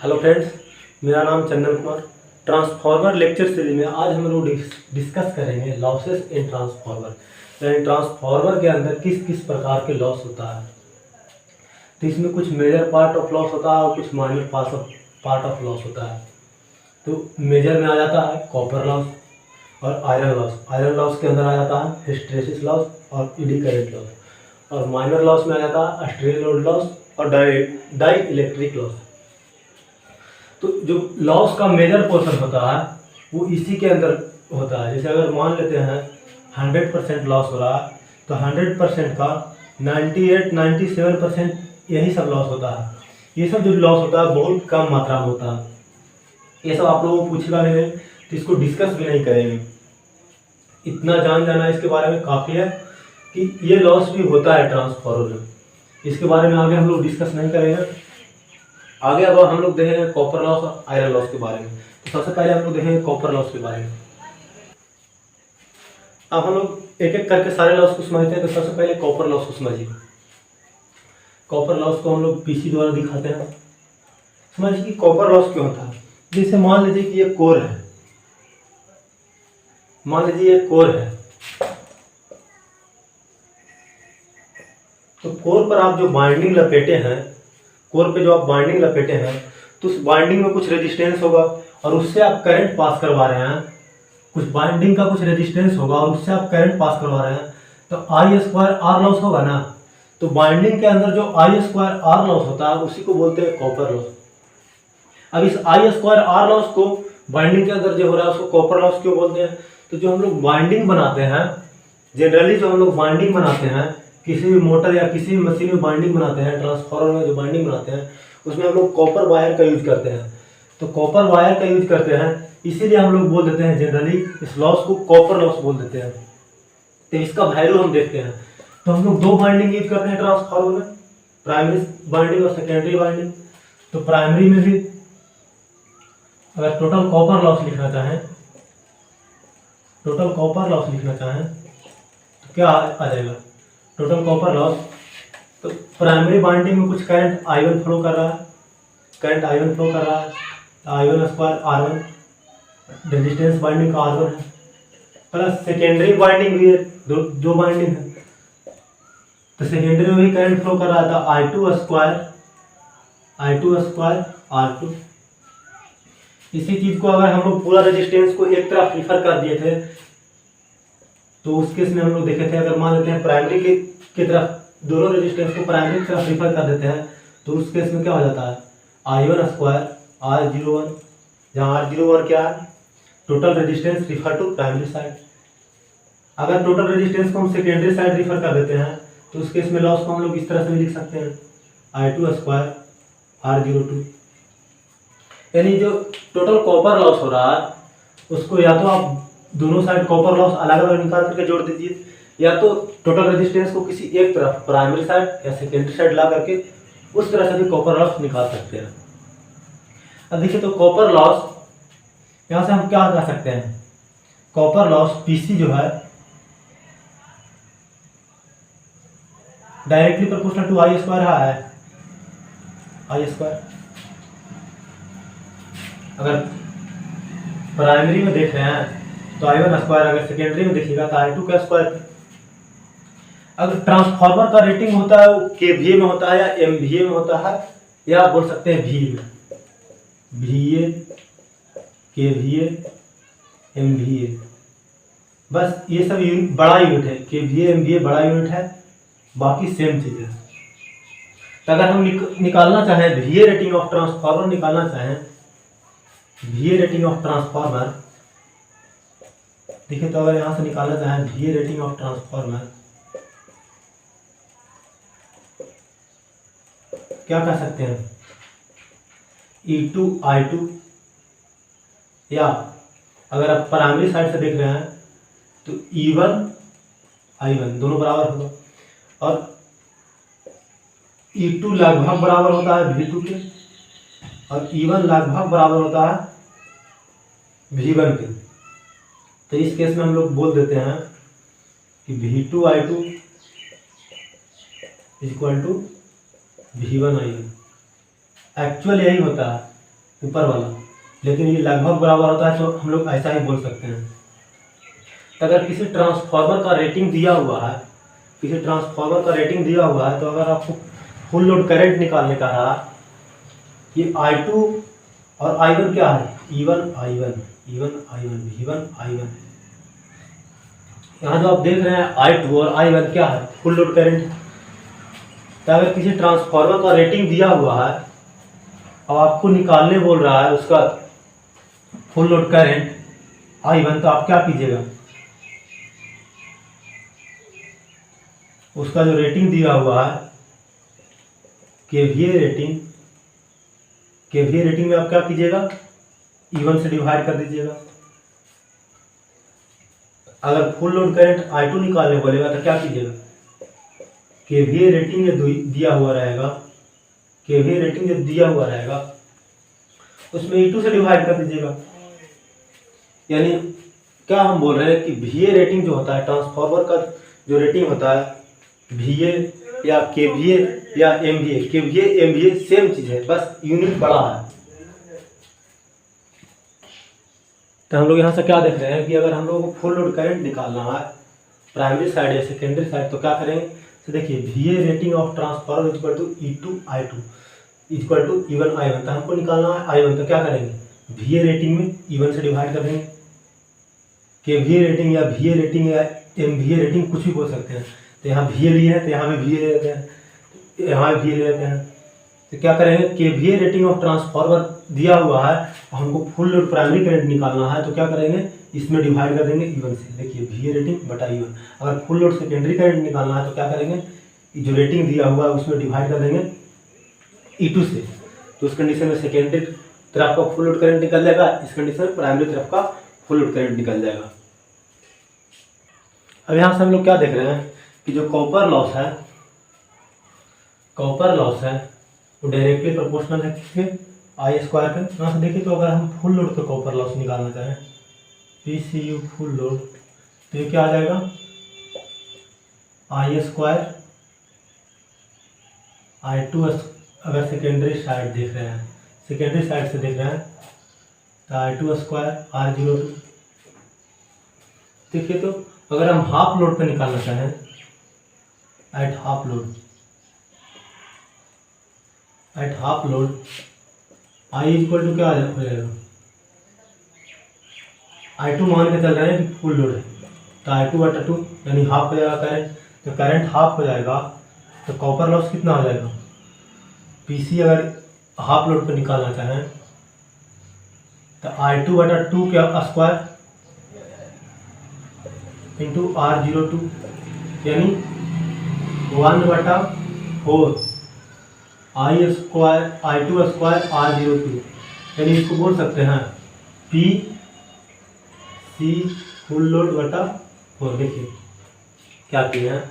Hello friends, मेरा नाम Chandan Kumar. Transformer lecture series में आज हम लोग डिस्कस करेंगे लॉसेस इन ट्रांसफार्मर, यानी ट्रांसफार्मर के अंदर किस किस प्रकार के लॉस होता है। तो इसमें कुछ मेजर पार्ट ऑफ लॉस होता है और कुछ माइनर पार्ट ऑफ लॉस होता है। तो मेजर में आ जाता है कॉपर लॉस और आयरन लॉस। आयरन लॉस के अंदर आ जाता है हिस्टैरिसीस लॉस और एडी करंट लॉस। और माइनर लॉस में आ जाता है स्ट्रेन लोड लॉस और डाई इलेक्ट्रिक लॉस। तो जो लॉस का मेजर पोर्शन होता है वो इसी के अंदर होता है। जैसे अगर मान लेते हैं 100% लॉस हो रहा है तो 100% का 98-97% यही सब लॉस होता है। ये सब जो लॉस होता है बहुत कम मात्रा में होता है। ये सब आप लोगों को पूछेगा नहीं तो इसको डिस्कस भी नहीं करेंगे। इतना जान जाना इसके बारे में काफ़ी है कि ये लॉस भी होता है ट्रांसफार्मर में। इसके बारे में आगे हम लोग डिस्कस नहीं करेंगे। आगे अब हम लोग देखेंगे कॉपर लॉस और आयरन लॉस के बारे में। तो सबसे पहले हम लोग देखेंगे कॉपर लॉस के बारे में। अब हम लोग एक एक करके सारे लॉस को समझते हैं। तो सबसे पहले कॉपर लॉस को समझिए। कॉपर लॉस को हम लोग पीसी द्वारा दिखाते हैं। समझिए कि कॉपर लॉस क्यों होता है। जैसे मान लीजिए कि ये कोर है, मान लीजिए ये कोर है, तो कोर पर आप जो बाइंडिंग लपेटे हैं, कोर पे जो आप बाइंडिंग लपेटे हैं तो उस बाइंडिंग में कुछ रेजिस्टेंस होगा और उससे आप करंट पास करवा रहे हैं। कुछ बाइंडिंग का कुछ रेजिस्टेंस होगा और उससे आप करंट पास करवा रहे हैं, तो आई स्क्वायर आर लॉस होगा ना। तो बाइंडिंग के अंदर जो आई स्क्वायर आर लॉस होता है उसी को बोलते हैं कॉपर लॉस। अब इस आई स्क्वायर आर लॉस को बाइंडिंग के अंदर जो हो रहा है उसको कॉपर लॉस क्यों बोलते हैं। तो जो हम लोग बाइंडिंग बनाते हैं, जनरली जो हम लोग बाइंडिंग बनाते हैं किसी भी मोटर या किसी भी मशीन में बाइंडिंग बनाते हैं, ट्रांसफार्मर में जो बाइंडिंग बनाते हैं उसमें हम लोग कॉपर वायर का यूज करते हैं। तो कॉपर वायर का यूज करते हैं इसीलिए हम लोग बोल देते हैं जनरली इस लॉस को कॉपर लॉस बोल देते हैं। तो इसका वैल्यू हम देखते हैं। तो हम लोग दो बाइंडिंग यूज करते हैं ट्रांसफार्मर में, प्राइमरी बाइंडिंग और सेकेंडरी बाइंडिंग। तो प्राइमरी में भी अगर टोटल कॉपर लॉस लिखना चाहें, टोटल कॉपर लॉस लिखना चाहें तो क्या आ जाएगा टोटल कॉपर लॉस। तो प्राइमरी बाइंडिंग में कुछ करंट I1 फ्लो कर रहा है, करंट I1 फ्लो कर रहा है, I1 square R1 resistance binding का R1 है, प्लस सेकेंडरी बाइंडिंग भी है, दो बाइंडिंग है। तो सेकेंडरी में भी करंट फ्लो कर रहा था I2 स्क्वायर R2। इसी चीज को अगर हम लोग पूरा रेजिस्टेंस को एक तरफ रिफर कर दिए थे तो उस केस में हम लोग देखे थे, अगर मान लेते हैं प्राइमरी की तरफ दोनों रेजिस्टेंस को प्राइमरी की तरफ रिफर कर देते हैं तो उस केस में क्या हो जाता है I1 स्क्वायर R01, जहाँ R01 क्या है total resistance refer to primary side. अगर टोटल रेजिस्टेंस को हम सेकेंडरी साइड रिफर कर देते हैं तो उस केस में लॉस को हम लोग इस तरह से भी लिख सकते हैं I2 स्क्वायर R02। यानी जो टोटल कॉपर लॉस हो रहा है उसको या तो आप दोनों साइड कॉपर लॉस अलग अलग निकाल करके जोड़ दीजिए, या तो टोटल रेजिस्टेंस को किसी एक तरफ प्राइमरी साइड या सेकेंडरी साइड ला करके उस तरह से भी कॉपर लॉस निकाल सकते हैं। अब देखिए तो कॉपर लॉस यहाँ से हम क्या कह सकते हैं, कॉपर लॉस पीसी जो है directly proportional to I square है, आई स्क्वायर। अगर प्राइमरी में देख रहे हैं तो I1 स्क्वायर, अगर सेकेंडरी में देखिएगा तो I2 का स्क्वायर। अगर ट्रांसफार्मर का रेटिंग होता है वो KVA में होता है या MVA में होता है, या आप बोल सकते हैं VA में, VA KVA MVA, बस ये सब बड़ा यूनिट है। KVA MVA बड़ा यूनिट है, बाकी सेम चीज़ है। तो अगर हम निकालना चाहें VA रेटिंग ऑफ ट्रांसफार्मर, निकालना चाहें VA रेटिंग ऑफ ट्रांसफार्मर, देखिए तो अगर यहाँ से निकालना चाहें VA रेटिंग ऑफ ट्रांसफार्मर क्या कह सकते हैं E2 I2, या अगर आप प्राइमरी साइड से देख रहे हैं तो E1 I1 दोनों बराबर होगा, और E2 लगभग बराबर होता है V2 के और E1 लगभग बराबर होता है V1 के। तो इस केस में हम लोग बोल देते हैं कि V2 I2 equal to V1 I1। Actual यही होता है। ऊपर वाला, लेकिन ये लगभग बराबर होता है तो हम लोग ऐसा ही बोल सकते हैं। तो अगर किसी ट्रांसफार्मर का रेटिंग दिया हुआ है, किसी ट्रांसफार्मर का रेटिंग दिया हुआ है, तो अगर आपको फुल लोड करंट निकालने का रहा, ये I2 और I1 क्या है, E1 I1 V1 I1। यहाँ जो आप देख रहे हैं I2 और I1 क्या है, फुल लोड करंट। तो अगर किसी ट्रांसफार्मर का रेटिंग दिया हुआ है और आपको निकालने बोल रहा है उसका फुल लोड करंट I1, तो आप क्या कीजिएगा, उसका जो रेटिंग दिया हुआ है केवीए रेटिंग में आप क्या कीजिएगा, E1 से डिवाइड कर दीजिएगा। अगर फुल लोड करंट I2 निकालने बोलेगा तो क्या कीजिएगा, केवीए रेटिंग जो दिया हुआ रहेगा उसमें E2 से डिवाइड कर दीजिएगा। यानी क्या हम बोल रहे हैं कि VA रेटिंग जो होता है, ट्रांसफार्मर का जो रेटिंग होता है, VA या KVA या MVA, KVA MVA सेम चीज़ है, बस यूनिट बड़ा है। तो हम लोग यहाँ से क्या देख रहे हैं कि अगर हम लोगों को फुल लोड करंट निकालना है प्राइमरी साइड या सेकेंडरी साइड, तो क्या करेंगे, तो देखिए VA rating of transformer equal to E2 I2 equal to E1 I1। तो हमको निकालना है I1, तो क्या करेंगे, VA रेटिंग में E1 से डिवाइड कर देंगे। KVA रेटिंग या VA रेटिंग या MVA रेटिंग कुछ भी बोल सकते हैं। तो यहाँ VA लिए हैं तो यहाँ भी VA ले लेते हैं, यहाँ भी VA ले लेते हैं। तो क्या करेंगे, KVA रेटिंग ऑफ ट्रांसफार्मर दिया हुआ है, हमको फुल लोड प्राइमरी करंट निकालना है, तो क्या करेंगे, इसमें डिवाइड कर देंगे E1 से। देखिए VA रेटिंग बटा E1। अगर फुल लोड सेकेंडरी करंट निकालना है तो क्या करेंगे, जो रेटिंग दिया हुआ है उसमें डिवाइड कर देंगे E2 से। तो उस कंडीशन में सेकेंडरी तरफ का फुल लोड करंट निकल जाएगा, इस कंडीशन में प्राइमरी तरफ का फुल लोड करंट निकल जाएगा। अब यहाँ से हम लोग क्या देख रहे हैं कि जो कॉपर लॉस है वो डायरेक्टली प्रोपोर्शनल है किसके, I स्क्वायर के। यहाँ से देखिए तो अगर हम फुल लोड का कॉपर लॉस निकालना चाहें PCU फुल लोड, तो ये क्या आ जाएगा, I स्क्वायर I2। अगर सेकेंडरी साइड देख रहे हैं, सेकेंडरी साइड से देख रहे हैं तो I2 स्क्वायर R02। देखिए तो अगर हम हाफ लोड पे निकालना चाहें, at half load I equal to क्या हो जाएगा, I2 मान के चल रहे हैं कि फुल लोड है, तो I2/2 यानी हाफ हो जाएगा करंट। तो करंट हाफ हो जाएगा तो कॉपर लॉस कितना हो जाएगा, PC अगर हाफ लोड पे निकालना चाहें तो I2/2 क्या स्क्वायर इंटू R02 यानी 1/4 I2 स्क्वायर R02। यानी इसको बोल सकते हैं PC फुल लोड बटा 4। देखिए क्या किए हैं,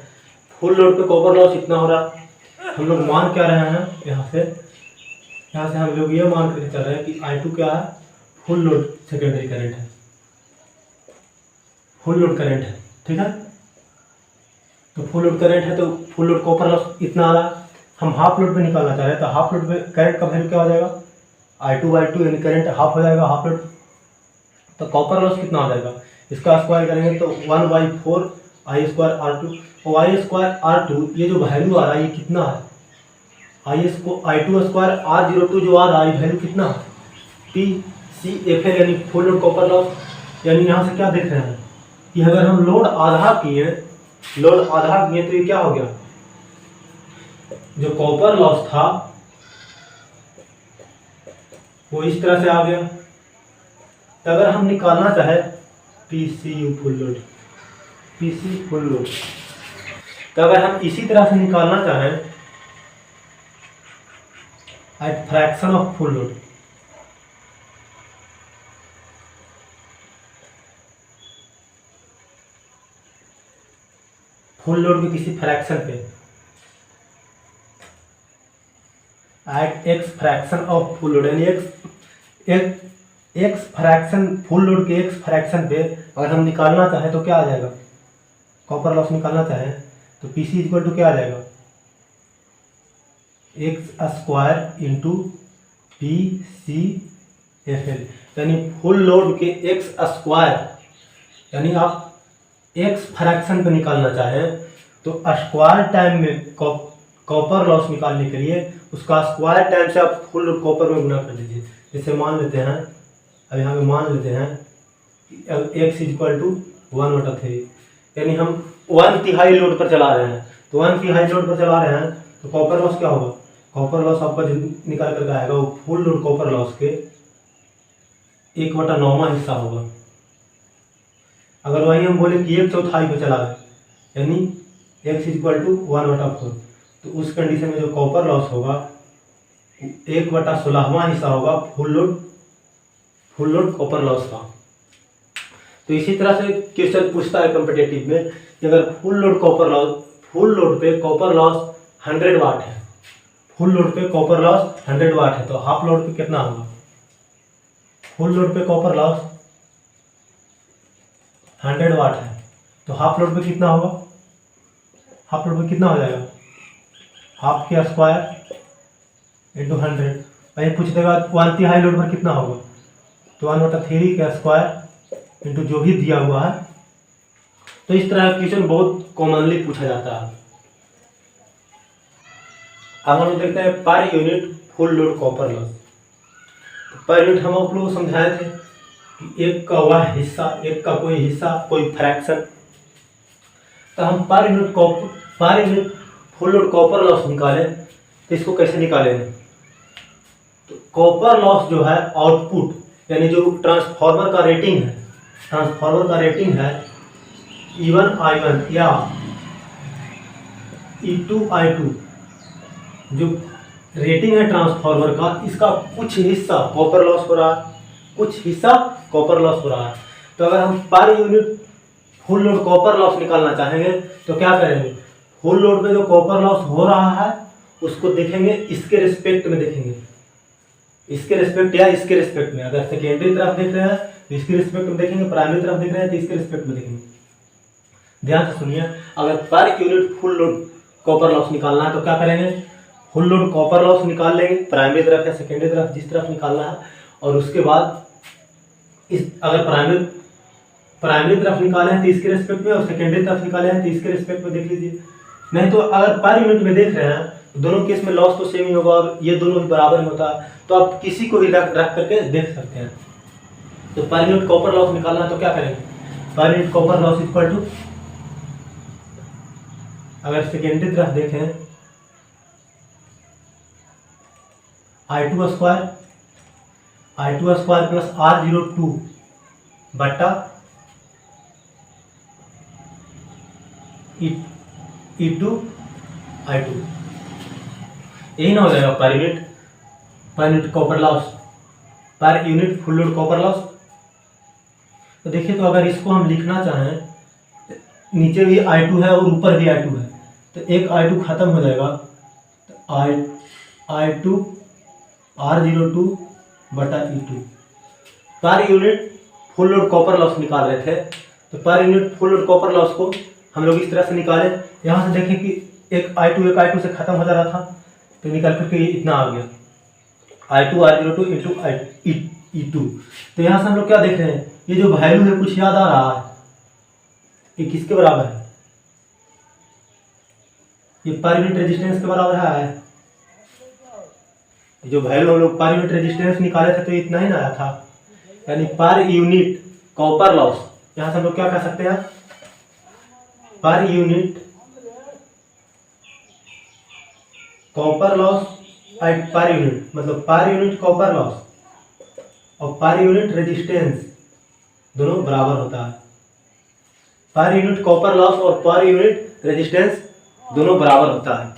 फुल लोड पे कॉपर लॉस इतना हो रहा, हम लोग मान क्या रहे हैं, यहाँ से हम लोग ये मान करके चल रहे हैं कि I2 क्या है, फुल लोड सेकेंडरी करंट है, फुल लोड करंट है, ठीक है। तो फुल लोड करंट है तो फुल लोड कॉपर लॉस इतना आ रहा है। हम हाफ लोड पे निकालना चाह रहे हैं तो हाफ लोड पे करंट का वैल्यू क्या हो जाएगा, I2/2 यानी करंट हाफ हो जाएगा हाफ लोड। तो कॉपर लॉस कितना हो जाएगा, इसका स्क्वायर करेंगे तो 1/4 I स्क्वायर R2। और I स्क्वायर R2 ये जो वैल्यू आ रहा है ये कितना है, I2 स्क्वायर R02 जो आ रहा है वैल्यू कितना है, PCFL यानी फुल लोड कॉपर लॉस। यानी यहाँ से क्या देख रहे हैं कि अगर हम लोड आधा किए तो ये क्या हो गया, जो कॉपर लॉस था वो इस तरह से आ गया। तो अगर हम निकालना चाहे PCU फुल लोड, तो अगर हम इसी तरह से निकालना चाहें at fraction of full load, full load के किसी फ्रैक्शन पे at x fraction of full load, यानी एक्स फ्रैक्शन फुल लोड के एक्स फ्रैक्शन पे अगर हम निकालना चाहें तो क्या आ जाएगा, कॉपर लॉस निकालना चाहें तो PC इक्वल टू क्या आ जाएगा, x square into PC F L, यानी फुल लोड के एक्स स्क्वायर, यानी आप एक्स फ्रैक्शन पे निकालना चाहें तो स्क्वायर टाइम में कॉपर लॉस निकालने के लिए उसका स्क्वायर टाइम से आप फुल लोड कॉपर में गुना कर लीजिए। जैसे मान लेते हैं, अब यहाँ पे मान लेते हैं एक्स इक्वल टू 1/3, यानी हम 1/3 लोड पर चला रहे हैं, तो 1/3 लोड पर चला रहे हैं तो कॉपर लॉस क्या होगा, कॉपर लॉस आपका जो निकाल करके आएगा वो फुल लोड कॉपर लॉस के 1/9वां हिस्सा होगा। अगर वही हम बोले कि 1/4 पे चला गए, यानी x इक्वल टू 1/4, तो उस कंडीशन में जो कॉपर लॉस होगा 1/16वां हिस्सा होगा फुल लोड कॉपर लॉस का। तो इसी तरह से क्वेश्चन पूछता है कॉम्पिटिटिव में कि अगर फुल लोड पे कॉपर लॉस 100 वाट है, फुल लोड पे कॉपर लॉस 100 वाट है, तो हाफ लोड पे कितना होगा, फुल लोड पे कॉपर लॉस 100 वाट है तो हाफ लोड पे कितना होगा, हाफ लोड पे कितना हो जाएगा, हाफ के स्क्वायर इंटू 100। वही पूछ देगा 1/3 लोड पर कितना होगा, तो 1/3 का स्क्वायर इंटू जो भी दिया हुआ है। तो इस तरह का क्वेश्चन बहुत कॉमनली पूछा जाता है। अब हम देखते हैं per unit full load copper loss. Per unit हम आप लोगों को समझाए थे कि एक का वह हिस्सा, एक का कोई हिस्सा, कोई फ्रैक्शन। तो हम per unit full load copper loss निकालें तो इसको कैसे निकालेंगे, तो कॉपर लॉस जो है आउटपुट, यानी जो ट्रांसफार्मर का रेटिंग है E1I1 या E2I2, जो रेटिंग है ट्रांसफार्मर का, इसका कुछ हिस्सा कॉपर लॉस हो रहा है, कुछ हिस्सा कॉपर लॉस हो रहा है। तो अगर हम per unit full load copper loss निकालना चाहेंगे तो क्या करेंगे, फुल लोड पे जो कॉपर लॉस हो रहा है उसको देखेंगे, इसके रिस्पेक्ट में देखेंगे, इसके रिस्पेक्ट या इसके रिस्पेक्ट में। अगर सेकेंडरी तरफ देख रहे हैं तो इसके रिस्पेक्ट में देखेंगे, प्राइमरी तरफ देख रहे हैं तो इसके रिस्पेक्ट में देखेंगे। ध्यान से सुनिए, अगर per unit full load copper loss निकालना है तो क्या करेंगे, फुल लोड कॉपर लॉस निकाल लेंगे प्राइमरी तरफ या सेकेंडरी तरफ, जिस तरफ निकालना है, और उसके बाद इस अगर प्राइमरी तरफ निकाले हैं तो इसके रिस्पेक्ट में, और सेकेंडरी तरफ निकाले हैं तो इसके रिस्पेक्ट में देख लीजिए। नहीं तो अगर पर यूनिट में देख रहे हैं तो दोनों केस में लॉस तो सेम ही होगा और ये दोनों भी बराबर ही होता है, तो आप किसी को भी रख करके देख सकते हैं। तो पर यूनिट कॉपर लॉस निकालना है तो क्या करेंगे, per unit copper loss equal to, अगर सेकेंडरी तरफ देखें I2 स्क्वायर प्लस R02 बट्टा E2I2, यही ना हो जाएगा पर unit copper loss, per unit full load copper loss. तो देखिए, तो अगर इसको हम लिखना चाहें, नीचे भी I2 है और ऊपर भी I2 है, तो एक I2 खत्म हो जाएगा, तो I2 R02 बटा E2। Per unit full load copper loss निकाल रहे थे, तो per unit full load copper loss को हम लोग इस तरह से निकाले। यहाँ से देखें कि एक I2 से खत्म हो जा रहा था, तो निकाल करके ये इतना आ गया I2 R02 इंटू E2। तो यहाँ से हम लोग क्या देख रहे हैं, ये जो वैल्यू है कुछ याद आ रहा है, ये किसके बराबर है, ये पर यूनिट रेजिस्टेंस के बराबर है। जो वैल्यू हम लोग पर यूनिट रेजिस्टेंस निकाले थे तो इतना ही ना आया था, यानी पर यूनिट कॉपर लॉस, यहाँ से हम लोग क्या कह सकते हैं, पर unit copper loss per unit, मतलब पर यूनिट कॉपर लॉस और पर यूनिट रेजिस्टेंस दोनों बराबर होता है। पर यूनिट कॉपर लॉस और पर यूनिट रेजिस्टेंस दोनों बराबर होता है।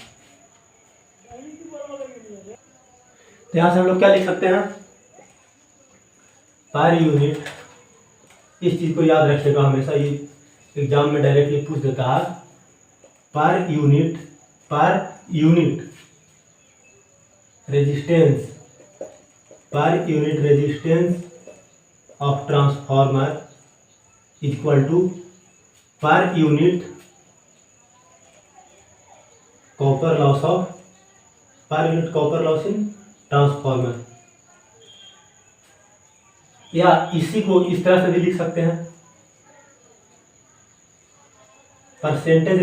तो यहां से हम लोग क्या लिख सकते हैं, पर यूनिट, इस चीज को याद रखिएगा हमेशा, ये एग्जाम में डायरेक्टली पूछ देता है, per unit resistance, per unit resistance of transformer equal to per unit copper loss of, per unit copper loss in transformer. या इसी को इस तरह से भी लिख सकते हैं, percentage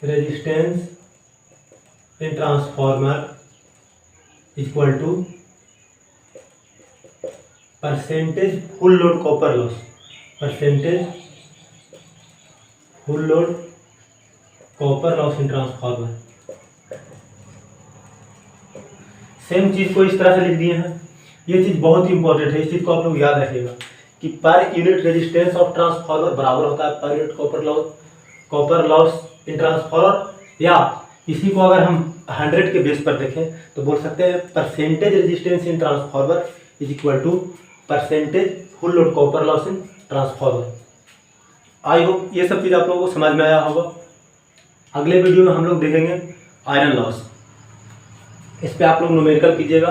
resistance in transformer equal to percentage full load copper loss, percentage full load copper loss in transformer. Same चीज को इस तरह से लिख दिए हैं। ये चीज बहुत ही इंपॉर्टेंट है, इस चीज को आप लोग याद रखिएगा कि पर यूनिट रेजिस्टेंस ऑफ ट्रांसफॉर्मर बराबर होता है per unit copper loss in transformer, या इसी को अगर हम 100 के बेस पर देखें तो बोल सकते हैं percentage resistance in transformer is equal to percentage full load copper loss in transformer. I hope ये सब चीज़ आप लोगों को समझ में आया होगा। अगले वीडियो में हम लोग देखेंगे आयरन लॉस। इस पे आप लोग न्यूमेरिकल कीजिएगा।